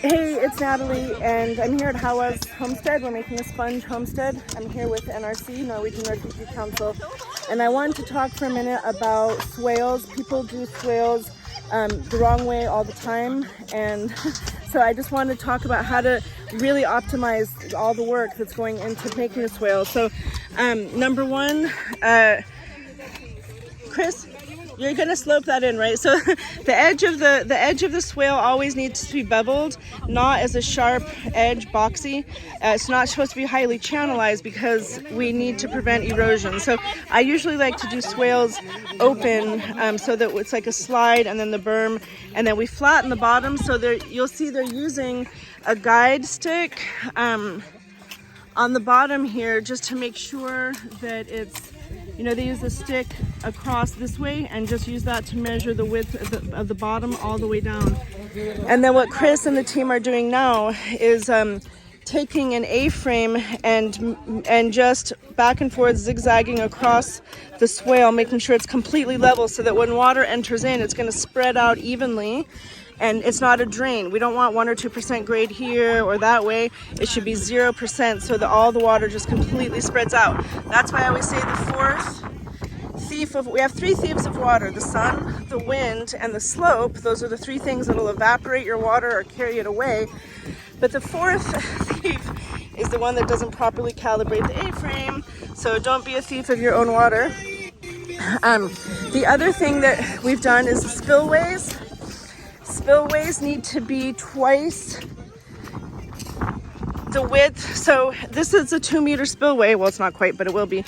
Hey, it's Natalie, and I'm here at Hawa's Homestead. We're making a sponge homestead. I'm here with NRC, Norwegian Refugee Council, and I wanted to talk for a minute about swales. People do swales the wrong way all the time, and so I just wanted to talk about how to really optimize all the work that's going into making a swale. So, number one, Chris, you're gonna slope that in, right? So the edge of the swale always needs to be beveled, not as a sharp edge, boxy. It's not supposed to be highly channelized because we need to prevent erosion. So I usually like to do swales open, so that it's like a slide and then the berm, and then we flatten the bottom. So you'll see they're using a guide stick on the bottom here just to make sure that it's, they use the stick across this way and just use that to measure the width of the bottom all the way down. And then what Chris and the team are doing now is taking an A-frame and just back and forth zigzagging across the swale, making sure it's completely level so that when water enters in, it's going to spread out evenly. And it's not a drain. We don't want 1 or 2% grade here or that way. It should be 0% so that all the water just completely spreads out. That's why I always say the fourth thief we have 3 thieves of water: the sun, the wind, and the slope. Those are the 3 things that'll evaporate your water or carry it away. But the fourth thief is the one that doesn't properly calibrate the A-frame. So don't be a thief of your own water. The other thing that we've done is spillways. Spillways need to be twice the width. So this is a 2-meter spillway. Well, it's not quite, but it will be.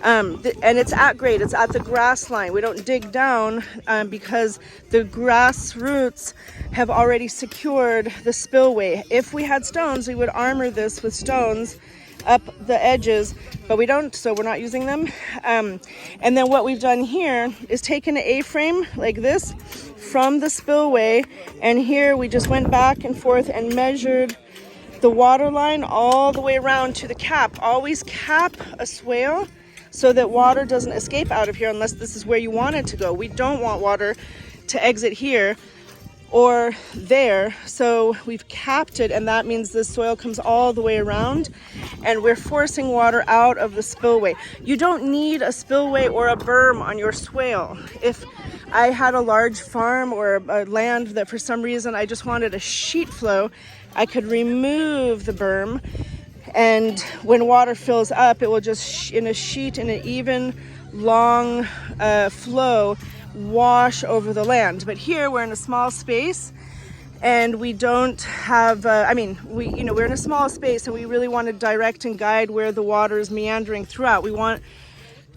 And it's at grade. It's at the grass line. We don't dig down because the grass roots have already secured the spillway. If we had stones, we would armor this with stones up the edges, but we don't, so we're not using them. And then what we've done here is taken an A-frame like this from the spillway, and here we just went back and forth and measured the water line all the way around to the cap. Always cap a swale so that water doesn't escape out of here unless this is where you want it to go. We don't want water to exit here or there, so we've capped it, and that means the soil comes all the way around and we're forcing water out of the spillway. You don't need a spillway or a berm on your swale. If I had a large farm or a land that for some reason I just wanted a sheet flow, I could remove the berm, and when water fills up, it will just in an even long flow wash over the land. But here we're in a small space and we don't have we're in a small space and we really want to direct and guide where the water is meandering throughout. We want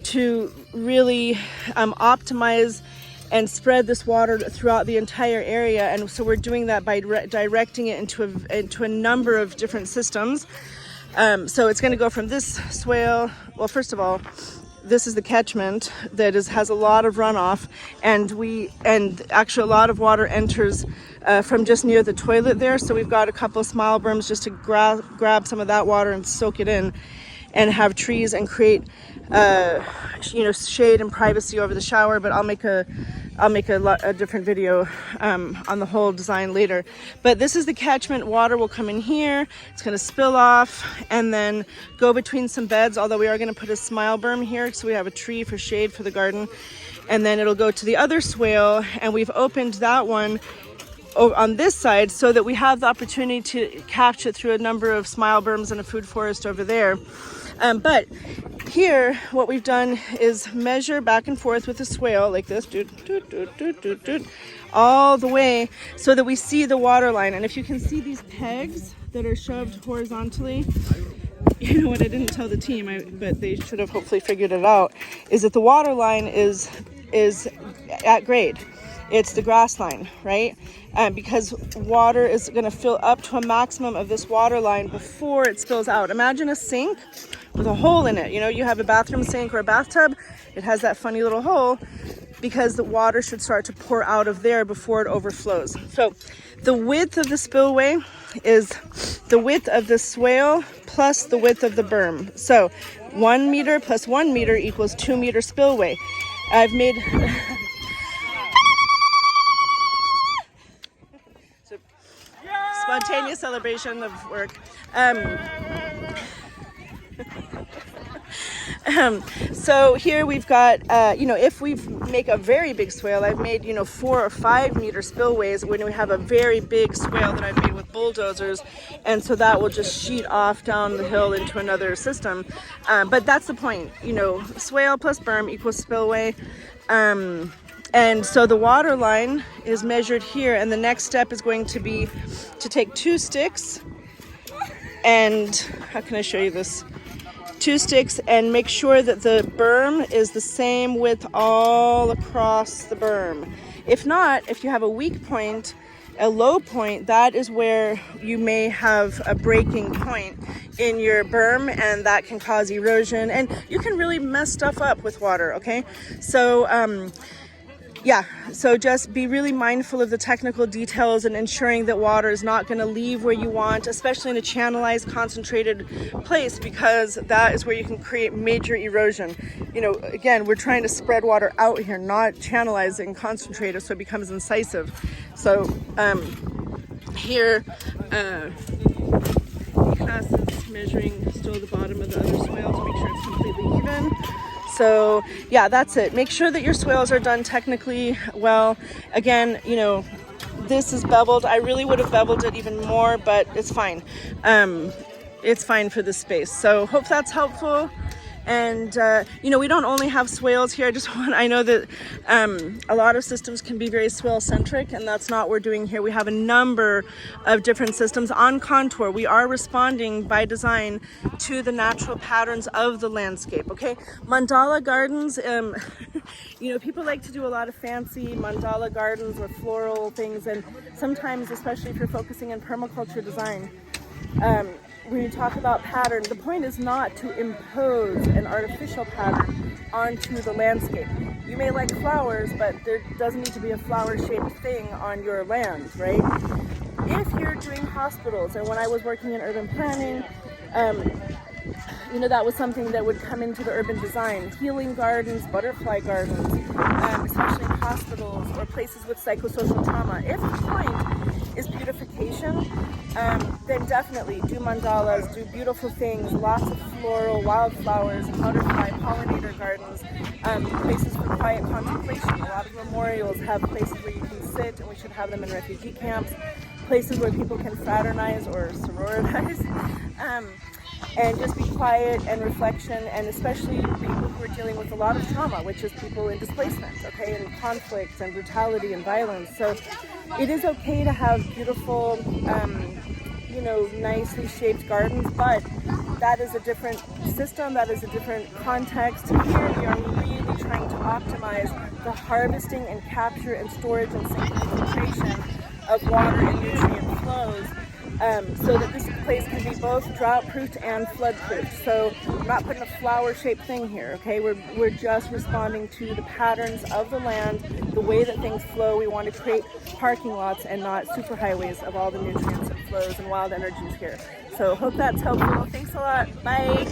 to really optimize and spread this water throughout the entire area, and so we're doing that by directing it into a number of different systems. So it's going to go from this swale. Well, first of all, this is the catchment that has a lot of runoff, and actually a lot of water enters from just near the toilet there. So we've got a couple of smile berms just to grab some of that water and soak it in, and have trees and create shade and privacy over the shower. But I'll make a different video on the whole design later. But this is the catchment. Water will come in here, it's going to spill off and then go between some beds, although we are going to put a smile berm here so we have a tree for shade for the garden, and then it'll go to the other swale, and we've opened that one on this side so that we have the opportunity to capture it through a number of smile berms and a food forest over there. But here, what we've done is measure back and forth with the swale like this, all the way so that we see the water line. And if you can see these pegs that are shoved horizontally, you know what I didn't tell the team, but they should have hopefully figured it out, is that the water line is at grade. It's the grass line, right? Because water is going to fill up to a maximum of this water line before it spills out. Imagine a sink with a hole in it. You have a bathroom sink or a bathtub. It has that funny little hole because the water should start to pour out of there before it overflows. So the width of the spillway is the width of the swale plus the width of the berm. So 1 meter plus 1 meter equals 2 meter spillway. I've made... simultaneous celebration of work. So here we've got, if we make a very big swale, I've made, 4 or 5 meter spillways when we have a very big swale that I've made with bulldozers. And so that will just sheet off down the hill into another system. But that's the point, swale plus berm equals spillway. And so the water line is measured here. And the next step is going to be to take 2 sticks. And how can I show you this? 2 sticks, and make sure that the berm is the same width all across the berm. If not, if you have a weak point, a low point, that is where you may have a breaking point in your berm, and that can cause erosion, and you can really mess stuff up with water, okay? So so just be really mindful of the technical details and ensuring that water is not going to leave where you want, especially in a channelized, concentrated place, because that is where you can create major erosion. Again, we're trying to spread water out here, not channelize it and concentrate it so it becomes incisive. So here, Cass is measuring still the bottom of the other swale to make sure it's completely even. So yeah, that's it. Make sure that your swales are done technically well. Again, this is beveled. I really would have beveled it even more, but it's fine. It's fine for this space. So hope that's helpful. And, we don't only have swales here. I know that a lot of systems can be very swale centric, and that's not what we're doing here. We have a number of different systems on contour. We are responding by design to the natural patterns of the landscape, okay? Mandala Gardens, people like to do a lot of fancy mandala gardens or floral things, and sometimes, especially if you're focusing on permaculture design, when you talk about pattern, the point is not to impose an artificial pattern onto the landscape. You may like flowers, but there doesn't need to be a flower-shaped thing on your land, right? If you're doing hospitals, and when I was working in urban planning, that was something that would come into the urban design. Healing gardens, butterfly gardens, especially in hospitals or places with psychosocial trauma. If the point is beautification, then definitely do mandalas, do beautiful things, lots of floral, wildflowers, butterfly, pollinator gardens, places for quiet contemplation. A lot of memorials have places where you can sit, and we should have them in refugee camps, places where people can fraternize or sororitize. And just be quiet and reflection, and especially people who are dealing with a lot of trauma, which is people in displacement, okay, and conflict and brutality and violence. So it is okay to have beautiful, nicely shaped gardens, but that is a different system, that is a different context. Here we are really trying to optimize the harvesting and capture and storage and synchronization of water and nutrient flows. So that this place can be both drought-proofed and flood-proofed. So we're not putting a flower-shaped thing here, okay? We're just responding to the patterns of the land, the way that things flow. We want to create parking lots and not superhighways of all the nutrients and flows and wild energies here. So hope that's helpful. Thanks a lot. Bye.